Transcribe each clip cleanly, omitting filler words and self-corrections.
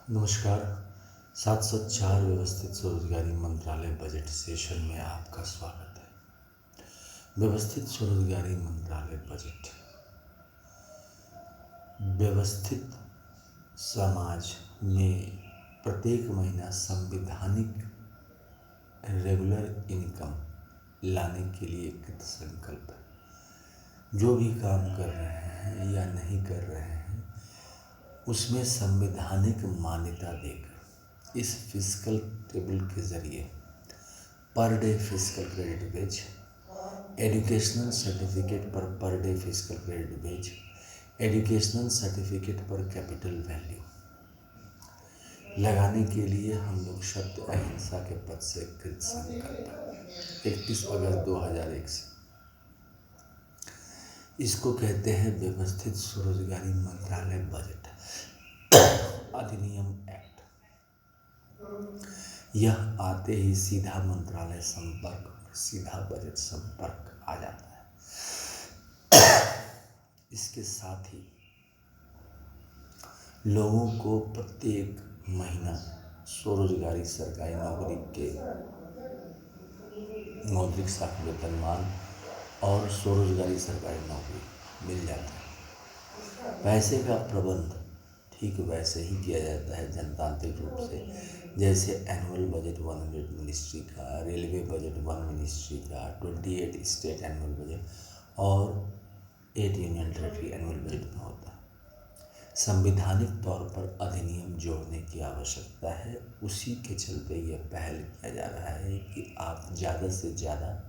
नमस्कार। 704 व्यवस्थित स्वरोजगारी मंत्रालय बजट सेशन में आपका स्वागत है। व्यवस्थित स्वरोजगारी मंत्रालय बजट व्यवस्थित समाज में प्रत्येक महीना संवैधानिक रेगुलर इनकम लाने के लिए कृत संकल्प है। जो भी काम कर रहे हैं या नहीं कर रहे हैं उसमें संवैधानिक मान्यता देकर इस फिस्कल टेबल के जरिए per day fiscal credit wage, educational certificate per day fiscal credit wage, educational certificate पर कैपिटल वैल्यू लगाने के लिए हम लोग सत्य अहिंसा के पद से कृत संकल्प 31 अगस्त 2001 से इसको कहते हैं व्यवस्थित स्वरोजगारी मंत्रालय बजट अधिनियम एक्ट। यह आते ही सीधा मंत्रालय संपर्क और सीधा बजट संपर्क आ जाता है। इसके साथ ही लोगों को प्रत्येक महीना स्वरोजगारी सरकारी नौकरी के मौद्रिक साख वेतनमान और स्वरोजगारी सरकारी नौकरी मिल जाता है। पैसे का प्रबंध ठीक वैसे ही किया जाता है जनतांत्रिक रूप से, जैसे एनुअल बजट 100 मिनिस्ट्री का, रेलवे बजट 1 मिनिस्ट्री का, 28 स्टेट एनुअल बजट और 8 यूनियन टेरेटरी एनुअल बजट में होता है। संवैधानिक तौर पर अधिनियम जोड़ने की आवश्यकता है। उसी के चलते यह पहल किया जा रहा है कि आप ज़्यादा से ज़्यादा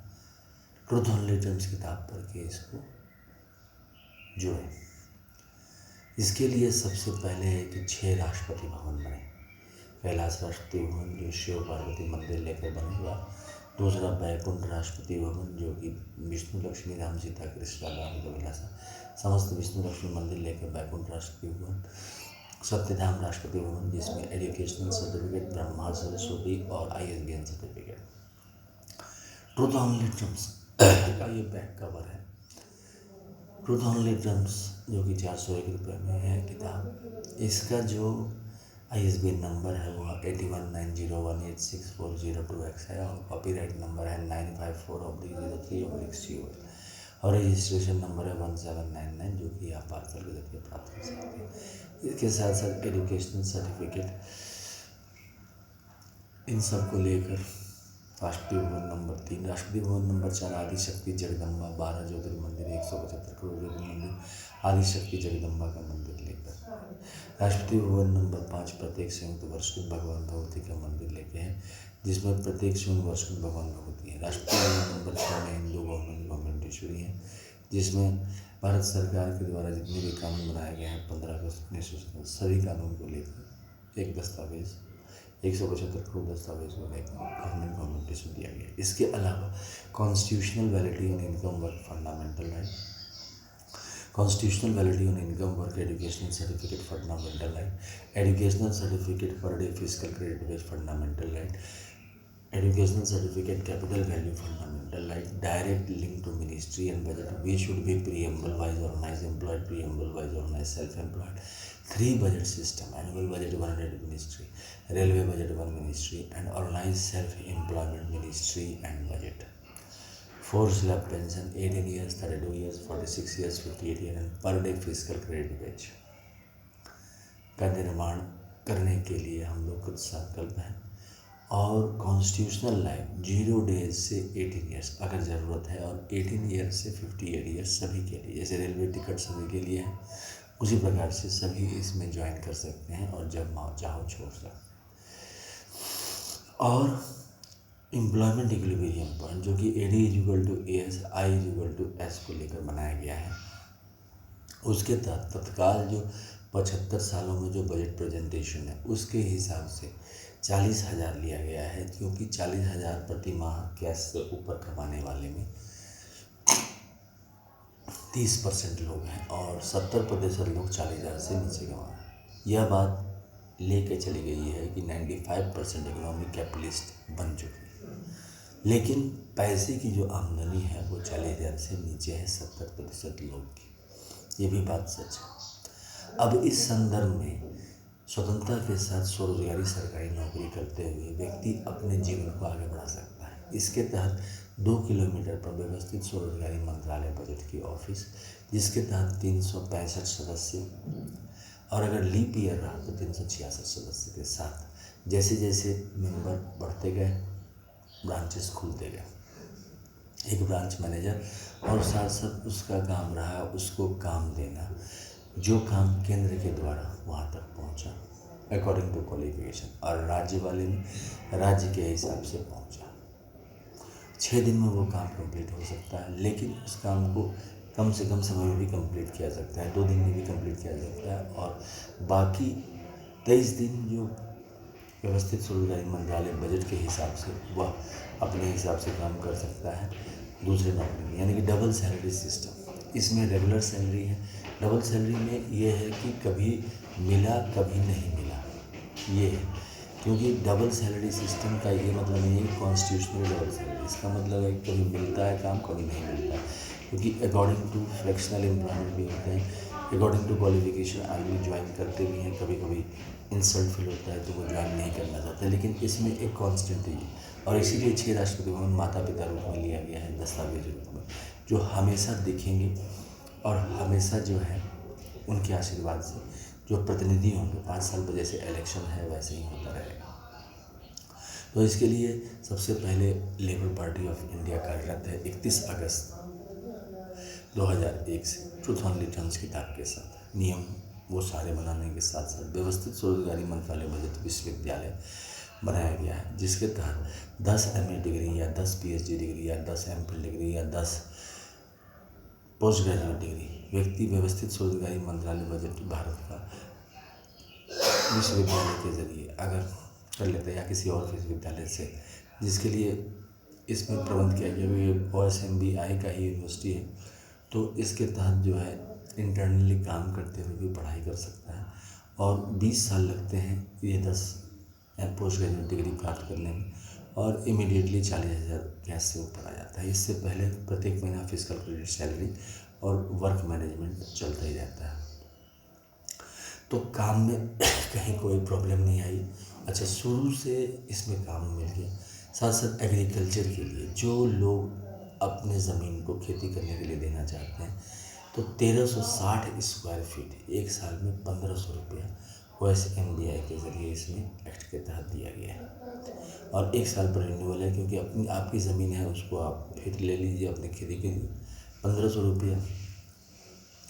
ट्रूथ ओनली टर्म्स किताब पढ़ के इसको जोड़ें। इसके लिए सबसे पहले है कि 6 राष्ट्रपति भवन बने। कैलाश राष्ट्रपति भवन जो शिव पार्वती मंदिर लेकर बनेगा। दूसरा बैकुंठ राष्ट्रपति भवन जो कि विष्णु लक्ष्मी राम सीता कृष्ण राम का विलासा समस्त विष्णु लक्ष्मी मंदिर लेकर बैकुंठ राष्ट्रपति भवन। सत्यधाम राष्ट्रपति भवन जिसमें एजुकेशनल सर्टिफिकेट, ब्रह्मा सरस्वती और ISBN certificate. Truth only terms का ये बैक कवर है। ट्रूथ ओनली टर्म्स जो कि 401 रुपये में है किताब। इसका जो ISBN नंबर है वो 8190186402X है और कॉपीराइट नंबर है 954/03/CO और रजिस्ट्रेशन नंबर है 1799 जो कि आप पार्सल के जरिए प्राप्त कर सकते हैं। इसके साथ साथ एजुकेशनल सर्टिफिकेट इन सब को लेकर राष्ट्रपति भवन नंबर 3, राष्ट्रपति भवन नंबर 4 आदिशक्ति जगदम्बा 12 ज्योतिर्मंदिर 175 करोड़ ज्योतिर्मंदिर आदिशक्ति जगदम्बा का मंदिर लेकर। राष्ट्रपति भवन नंबर 5 प्रत्येक संयुक्त वर्षगांठ भगवान भगवती का मंदिर लेके हैं जिसमें प्रत्येक संयुक्त वर्षगांठ भगवान भगवती है। राष्ट्रपति भवन नंबर 6 में हिंदू गवर्नमेंट इशूरी है जिसमें भारत सरकार के द्वारा जितने भी कानून बनाए गए हैं 15 अगस्त 1970 सभी कानून को लेकर एक दस्तावेज 175 करोड़ दस्तावेज को लेकर गवर्नमेंट इशू दिया गया। इसके अलावा constitutional validity on income work fundamental right, constitutional validity on income work educational certificate fundamental right, educational certificate per day fiscal credit wage fundamental right, educational certificate capital value fundamental right, direct link to ministry and budget. We should be preamble wise organized, employed preamble wise organized, self-employed। 3 budget system, annual budget 100 ministry, railway budget 1 ministry and organized self-employment ministry and budget। 4 slab pension 18 years, 32 years, 46 years, 58 years and per day fiscal credit wage का निर्माण करने के लिए हम लोग कुछ संकल्प हैं। और कॉन्स्टिट्यूशनल लाइफ 0 डेज से 18 ईयर्स अगर ज़रूरत है और 18 ईयर्स से 58 ईयर्स सभी के लिए, जैसे रेलवे टिकट सभी के लिए है उसी प्रकार से सभी इसमें ज्वाइन कर सकते हैं और जब चाहो छोड़ सकते हैं। और एम्प्लॉयमेंट इक्विलिब्रियम पॉइंट जो कि AD = AS, I = S को लेकर बनाया गया है। उसके तहत तत्काल जो 75 सालों में जो बजट प्रेजेंटेशन है उसके हिसाब से 40,000 लिया गया है क्योंकि 40,000 प्रति माह कैश से ऊपर कमाने वाले में 30% लोग हैं और 70% लोग 40,000 से नीचे कमा रहे हैं। यह बात लेके चली गई है कि 95% इकोनॉमिक कैपिटलिस्ट बन चुके हैं लेकिन पैसे की जो आमदनी है वो 40,000 से नीचे है 70% लोग की। ये भी बात सच है। अब इस संदर्भ में स्वतंत्रता के साथ स्वरोजगारी सरकारी नौकरी करते हुए व्यक्ति अपने जीवन को आगे बढ़ा सकता है। इसके तहत 2 किलोमीटर पर व्यवस्थित स्वरोजगारी मंत्रालय बजट की ऑफिस, जिसके तहत 365 सदस्य और अगर लीप ईयर रहा तो 366 सदस्य के साथ जैसे जैसे मेंबर बढ़ते गए ब्रांचेस खुलते गए, एक ब्रांच मैनेजर और साथ साथ उसका काम रहा उसको काम देना, जो काम केंद्र के द्वारा वहाँ तक पहुँचा अकॉर्डिंग टू क्वालिफिकेशन, और राज्य वाले में राज्य के हिसाब से पहुँचा। 6 दिन में वो काम कंप्लीट हो सकता है, लेकिन उस काम को कम से कम समय में भी कंप्लीट किया जा सकता है, 2 दिन में भी कंप्लीट किया जा सकता है, और बाकी 23 दिन जो व्यवस्थित स्वरोजगारी मंत्रालय बजट के हिसाब से वह अपने हिसाब से काम कर सकता है दूसरे नौकरी में, यानी कि डबल सैलरी सिस्टम। इसमें रेगुलर सैलरी है, डबल सैलरी में ये है कि कभी मिला कभी नहीं मिला, ये है। क्योंकि डबल सैलरी सिस्टम का ये मतलब नहीं है कॉन्स्टिट्यूशनल डबल सैलरी, इसका मतलब है कभी मिलता है काम कभी नहीं मिलता है, क्योंकि अकॉर्डिंग टू फ्रैक्शनल एम्प्लॉयमेंट भी होते हैं, अकॉर्डिंग टू क्वालिफिकेशन आदमी ज्वाइन करते भी हैं, कभी कभी इंसल्ट फील होता है तो वो ज्वाइन नहीं करना चाहते, लेकिन इसमें एक कांस्टेंट है और इसीलिए 6 राष्ट्रपति भवन माता पिता रूप में लिया गया है, दस्तावेज रूप में, जो हमेशा दिखेंगे और हमेशा जो है उनके आशीर्वाद से जो प्रतिनिधि होंगे 5 साल पर जैसे इलेक्शन है वैसे ही होता रहेगा। तो इसके लिए सबसे पहले लेबर पार्टी ऑफ इंडिया कार्यरत है 31 अगस्त 2001 से ट्रूथ ऑन रिटर्न्स किताब के साथ। नियम वो सारे बनाने के साथ साथ व्यवस्थित स्वरोजगारी मंत्रालय बजट विश्वविद्यालय बनाया गया है, जिसके तहत 10 MA डिग्री या 10 PhD डिग्री या 10 MPhil डिग्री या 10 पोस्ट ग्रेजुएट डिग्री व्यक्ति व्यवस्थित स्वरोजगारी मंत्रालय बजट भारत का विश्वविद्यालय के जरिए अगर कर लेते हैं या किसी और विश्वविद्यालय से, जिसके लिए इसमें प्रबंध किया गया ये OSMBI का ही यूनिवर्सिटी है, तो इसके तहत जो है इंटरनली काम करते हुए भी पढ़ाई कर सकता है और 20 साल लगते हैं ये 10 पोस्ट ग्रेजुएट डिग्री प्राप्त करने में, और इमीडिएटली 40,000 कैश से ऊपर आ जाता है। इससे पहले प्रत्येक महीना फिजिकल क्रेडिट सैलरी और वर्क मैनेजमेंट चलता ही रहता है। तो काम में कहीं कोई प्रॉब्लम नहीं आई। अच्छा, शुरू से इसमें काम मिल गया। साथ साथ एग्रीकल्चर के लिए जो लोग अपने ज़मीन को खेती करने के लिए देना चाहते हैं तो 1360 स्क्वायर फीट एक साल में 1500 रुपया OSMBI के ज़रिए इसमें एक्ट के तहत दिया गया है, और 1 साल पर रिन्यूअल है, क्योंकि अपनी आपकी ज़मीन है उसको आप फिर ले लीजिए अपनी खेती के लिए। 1500 रुपया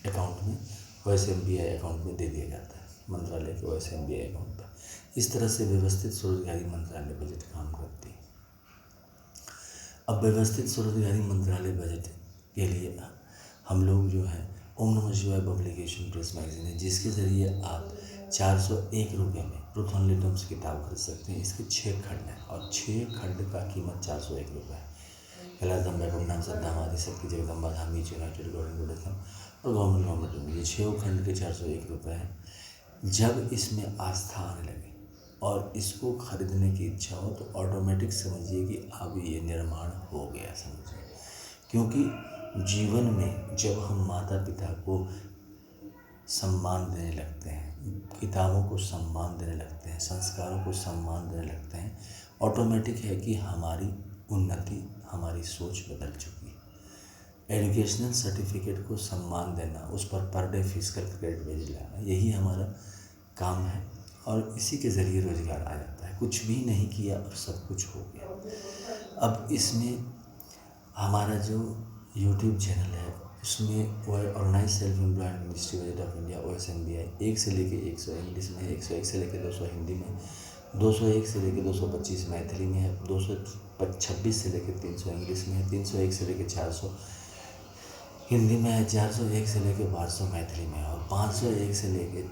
अकाउंट में OSMBI अकाउंट में दे दिया जाता है, मंत्रालय के OSMBI अकाउंट पर। इस तरह से व्यवस्थित स्वरोजगारी मंत्रालय बजट काम करती है। अब व्यवस्थित स्वरोजगारी मंत्रालय बजट के लिए हम लोग जो है ओम नमः शिवाय पब्लिकेशन प्रेस मैगजीन है, जिसके ज़रिए आप 401 रुपये में ट्रूथ ऑन रिटर्न्स किताब खरीद सकते हैं। इसके 6 खंड हैं और 6 खंड का कीमत 401 रुपये है। कलादम बैकअप नाम सद्दाम आदिशक्ति जगदम्बा धामी यूनाइटेड गवर्नमेंट और गवर्नमेंट ये 6 खंड के 401 रुपये हैं। जब इसमें आस्था आने लगे और इसको खरीदने की इच्छा हो तो ऑटोमेटिक समझिए कि अब ये निर्माण हो गया, समझिए। क्योंकि जीवन में जब हम माता पिता को सम्मान देने लगते हैं, किताबों को सम्मान देने लगते हैं, संस्कारों को सम्मान देने लगते हैं, ऑटोमेटिक है कि हमारी उन्नति, हमारी सोच बदल चुकी है। एजुकेशनल सर्टिफिकेट को सम्मान देना, उस पर डे फिजिकल क्रेडिट भेज लाना, यही हमारा काम है और इसी के ज़रिए रोज़गार आ जाता है। कुछ भी नहीं किया और सब कुछ हो गया। अब इसमें हमारा जो YouTube चैनल है उसमें वो organise self employment ministry budget of India OSMBI 1 से लेके 100 इंग्लिश में, 101 से लेके 200 हिंदी में, 201 से लेके 225 मैथिली में है, 226 से लेके 300 इंग्लिश में है, 301 से लेके 400 हिंदी में है, 401 से लेके 500 मैथिली में है, और 501 से लेके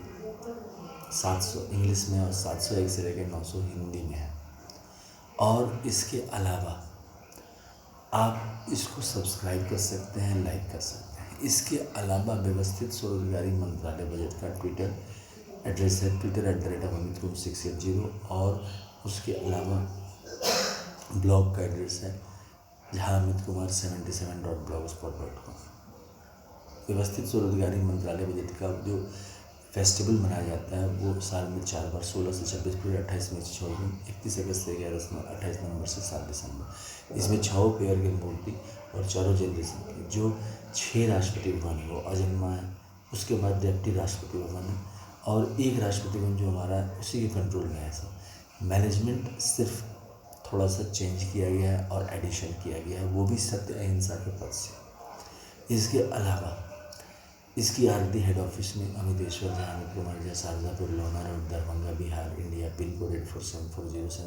700 इंग्लिश में और 701 से लेकर 900 हिंदी में है। और इसके अलावा आप इसको सब्सक्राइब कर सकते हैं, लाइक कर सकते हैं। इसके अलावा व्यवस्थित स्वरोजगारी मंत्रालय बजट का ट्विटर एड्रेस है twitter@amit680, और उसके अलावा ब्लॉग का एड्रेस है जहाँ amitkumar77.blogspot.com। व्यवस्थित स्वरोजगारी मंत्रालय बजट का जो फेस्टिवल मनाया जाता है वो साल में 4 बार, 16 से 26 फरवरी, 28 मई से 24 जून, 31 अगस्त से 11 सितंबर, 28 नवंबर से 7 दिसंबर। इसमें 6 पेयर की मूर्ति और 4 जनरेशन की जो 6 राष्ट्रपति भवन है वो अजन्मा है। उसके बाद डेप्टी राष्ट्रपति भवन है और एक राष्ट्रपति भवन जो हमारा उसी के कंट्रोल में है। सब मैनेजमेंट सिर्फ थोड़ा सा चेंज किया गया है और एडिशन किया गया है, वो भी सत्य अहिंसा के पद से। इसके अलावा इसकी आरती हेड ऑफिस में अमितेश्वर, जहांगीरपुर, मरजा, शारजापुर, लोनार और Darbhanga, Bihar, India. Pin code 847407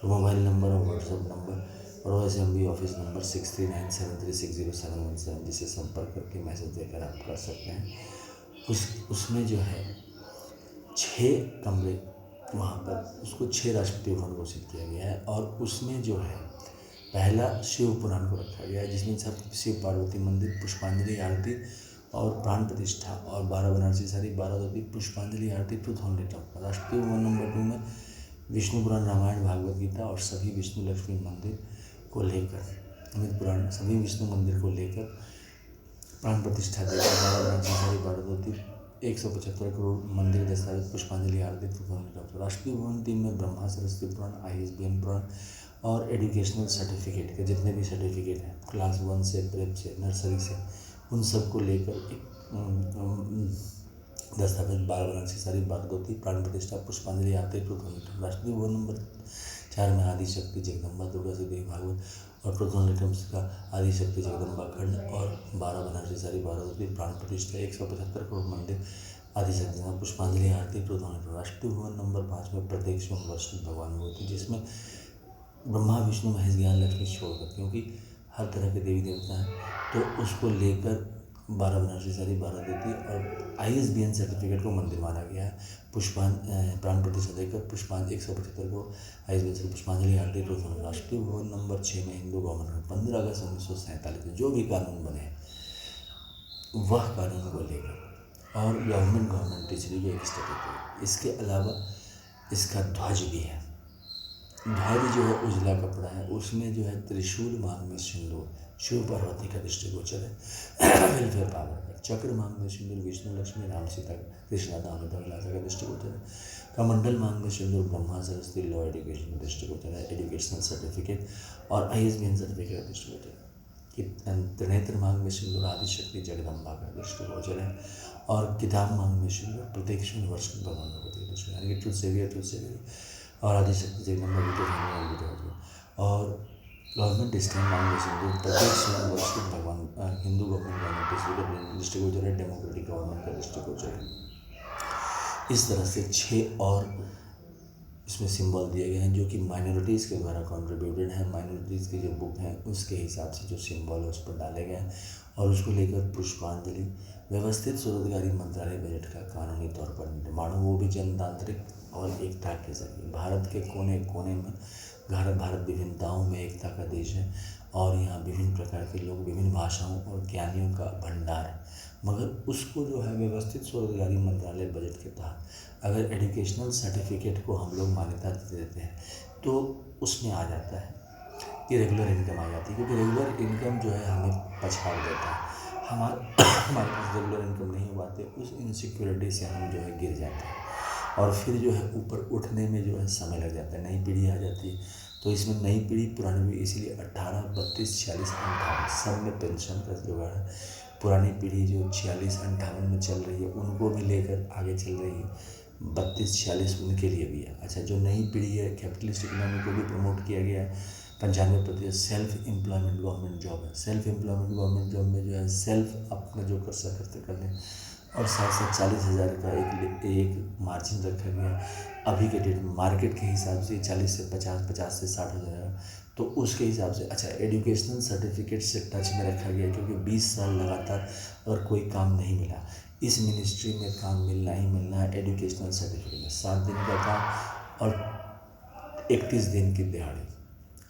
और मोबाइल नंबर और व्हाट्सएप नंबर और OSMB ऑफिस नंबर 6397360717, जिसे संपर्क करके मैसेज देकर आप कर सकते हैं। उसमें जो है 6 कमरे वहाँ पर उसको 6 राष्ट्रपति भवन घोषित किया गया है और उसमें जो है पहला शिव पुराण को रखा गया है, जिसमें सब शिव पार्वती मंदिर, पुष्पांजलि आरती और प्राण प्रतिष्ठा और 12 बनारसी साड़ी, 12 धोती, पुष्पांजलि आरती, truth on later. Rashtrapati Bhavan number 2 में विष्णु पुराण, रामायण, भागवत गीता और सभी विष्णु लक्ष्मी मंदिर को लेकर, अमित पुराण, सभी विष्णु मंदिर को लेकर प्राण प्रतिष्ठा देकर 12 बनारसी साड़ी, 12 धोती, 175 करोड़ मंदिर दस्तावेज, पुष्पांजलि आरती, truth on later. Rashtrapati Bhavan 3 में ब्रह्मा सरस्वती पुराण, ISBN पुराण और एजुकेशनल सर्टिफिकेट के जितने भी सर्टिफिकेट हैं क्लास 1 से, प्रेप से, नर्सरी से, उन सबको लेकर एक दस्तावेज, 12 बनारसी साड़ी, 12 धोती, प्राण प्रतिष्ठा, पुष्पांजलि आरती, truth on later. Rashtrapati Bhavan number 4 में आदि शक्ति जगदम्बा, दुर्गा से देवी भागवत और ट्रूथ ऑन लेटर्स का आदि शक्ति जगदम्बा खंड और 12 बनारसी साड़ी, 12 धोती, प्राण प्रतिष्ठा, 175 करोड़ मंदिर आदि शक्ति, पुष्पांजलि आरती, truth on later. Rashtrapati Bhavan number 5 में प्रत्येक सोमवार भगवान होती, जिसमें ब्रह्मा, विष्णु, महेश, ज्ञान, लक्ष्मी छोड़कर, क्योंकि हर तरह के देवी देवता हैं, तो उसको लेकर 12 बनारसी साड़ी, 12 धोती और ISBN सर्टिफिकेट को मंदिर माना गया है। प्राण प्रतिष्ठा देकर 175 को ISBN से पुष्पांजलि आरती, truth on later. Rashtrapati Bhavan number 6 में हिंदू गवर्नमेंट 15 अगस्त 1947 में जो भी कानून बने वह कानून को लेकर और गवर्नमेंट टीचरी की एक स्टडी थी। इसके अलावा इसका ध्वज भी है। ध्वज जो है उजला कपड़ा है, उसमें जो है त्रिशूल, मांग में सिंदूर, शिव पार्वती का दृष्टिगोचर है। वेलफेयर पावर का चक्र, मांग में सिंदूर, विष्णु, लक्ष्मी, राम, सीता, कृष्णा, दामोदर, अभिलाषा का दृष्टिगोचर है। कमंडल, मांग में सिंदूर, ब्रह्मा सरस्वती, लॉ एजुकेशन का दृष्टिगोचर है। एजुकेशनल सर्टिफिकेट और ISBN सर्टिफिकेट का दृष्टिगोचर है। त्रिनेत्र, मांग में सिंदूर, आदि शक्ति जगदम्बा का दृष्टिगोचर है। और किताब, मांग में सिंदूर, प्रत्येक वर्ष भगवान भगवती का दृष्टि, यानी कि ट्रूथ सेवियर और आदि शक्ति जगदम्बा और गवर्नमेंट स्टैंड, मांग में सिंदूर, प्रत्येक वर्ष भगवान हिंदू गवर्नमेंट दृष्टिगोचर है। डेमोक्रेटिक गवर्नमेंट का दृष्टिगोचर है। इस तरह से 6 और इसमें सिंबल दिए गए हैं जो कि माइनॉरिटीज़ के द्वारा कंट्रीब्यूटेड है। माइनॉरिटीज़ की जो बुक है उसके हिसाब से जो सिंबल है उस पर डाले गए हैं और उसको लेकर पुष्पांजलि। व्यवस्थित स्वरोजगारी मंत्रालय बजट का कानूनी तौर पर निर्माण, वो भी जनतांत्रिक और एकता के जरिए। भारत के कोने कोने में भारत विभिन्नताओं में एकता का देश है और यहाँ विभिन्न प्रकार के लोग, विभिन्न भाषाओं और ज्ञानियों का भंडार है, मगर उसको जो है व्यवस्थित स्वरोजगारी मंत्रालय बजट के तहत अगर एजुकेशनल सर्टिफिकेट को हम लोग मान्यता देते हैं तो उसमें आ जाता है कि रेगुलर इनकम आ जाती है, क्योंकि रेगुलर इनकम जो है हमें पछाड़ देता है। हमारे पास रेगुलर इनकम नहीं हो पाते, उस इनसिक्योरिटी से हम जो है गिर जाते हैं और फिर जो है ऊपर उठने में जो है समय लग जाता है। नई पीढ़ी आ जाती है तो इसमें नई पीढ़ी पुरानी पीढ़ी, इसलिए 18, 32, 46, 58 सब में पेंशन का जुगाड़ है। पुरानी पीढ़ी जो 46, 58 में चल रही है उनको भी लेकर आगे चल रही है, 32, 46 उनके लिए भी है। अच्छा, जो नई पीढ़ी है कैपिटलिस्ट इकोनॉमी को भी प्रमोट किया गया है। 95% सेल्फ एम्प्लॉयमेंट गवर्नमेंट जॉब है। सेल्फ एम्प्लॉयमेंट गवर्नमेंट जॉब में जो है सेल्फ अपना जो कर सकते कर लें और साथ साथ 40,000 का एक मार्जिन रखा गया है। अभी के डेट में मार्केट के हिसाब से 40 से 50, 50 से 60,000, तो उसके हिसाब से। अच्छा, एजुकेशनल सर्टिफिकेट से टच में रखा गया क्योंकि 20 साल लगातार अगर कोई काम नहीं मिला, इस मिनिस्ट्री में काम मिलना ही मिलना है। एजुकेशनल सर्टिफिकेट में 7 दिन का काम और 31 दिन की दिहाड़ी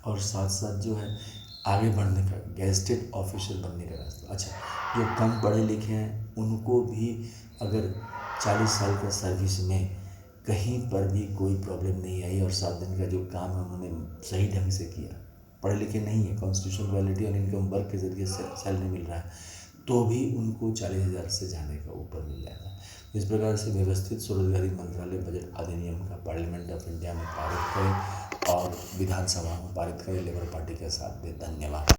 और साथ साथ जो है आगे बढ़ने का गैजेटेड ऑफिसर बनने का रास्ता। अच्छा, जो कम पढ़े लिखे हैं उनको भी अगर 40 साल का सर्विस में कहीं पर भी कोई प्रॉब्लम नहीं आई और 7 दिन का जो काम है उन्होंने सही ढंग से किया, पढ़े लिखे नहीं है, कॉन्स्टिट्यूशन वैलिडिटी और इनकम वर्क के जरिए सैलरी मिल रहा है, तो भी उनको 40,000 से जाने का ऊपर मिल जाता है। इस प्रकार से व्यवस्थित स्वरोजगारी मंत्रालय बजट अधिनियम का पार्लियामेंट ऑफ इंडिया में पारित करे और विधानसभा में पारित करे, लेबर पार्टी का साथ दे। धन्यवाद।